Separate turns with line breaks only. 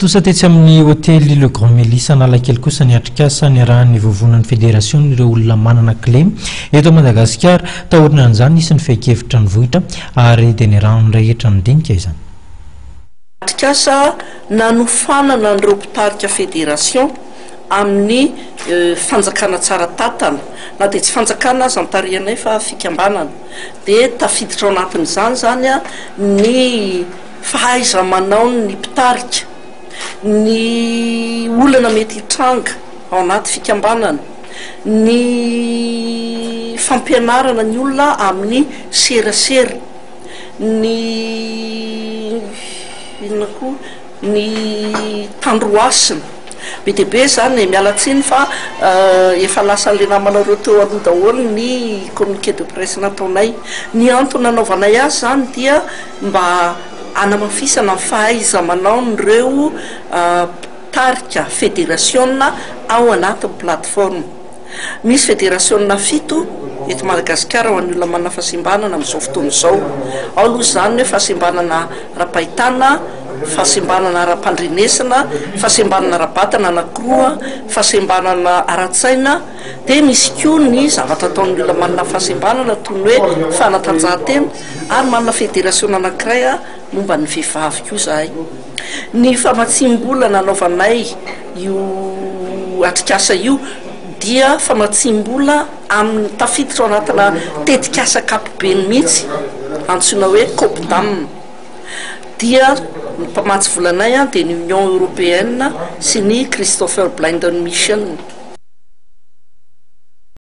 tosatetsy amin'ny hôtely Le Grand Mélis analakely kosa ny atrikasa ny arahan'ny vovonan'ny fédération ireo olona manana clé eto Madagasikara tahorina an'izany isy ny feikevitra ny vohitra ary dia ny rano rehetra midinika izany.
Atrikasa nanofanana an'ireo mpitarika fédération amin'ny fanjakana tsara tatana na dia tsy fanjakana aza mitarianay fa fikambanana dia tafiditra ao anatin'izany zany a ny fahaiza manao ny mpitarika ny olana mety hitranga ao anaty fikambanana ny fampianarana ny olona amin'ny serasera ny inona koa ny tandroasina be dia be zany mialatsiny fa efa lasa le namanareo teo aloha daholo ny communiqué de presse nataonay ny antony nanaovanay azy zany dia mba anamafisana fahaiza manao nyreo tarika fédération ao anatin'ny plateforme misy fédération fito eto Madagasikara ho an'ny olona manana fahasimbanana amin'izao fotoana izao ao aloha zany hoe fahasimbanana ara-pahitana fahasimbanana ara-pandrenesana fahasimbanana ara-batana anankiroa fahasimbanana ara-tsaina dia misy koa ny zavatra ataon'ny olona manana fahasimbanana toy ny hoe fanatanjahantena ary manana fédération anankiray momba ny vehivavy koa zahay ny famatsim-bola nanaovanay io atrikasa io dia famatsim-bola amin'ny tafiditra ao anatina tetikasa kapobeny mihitsy antsoina hoe COPDAM dia ny mpamatsy volanay dia ny Union Européenne sy ny Christopher Blinden Mission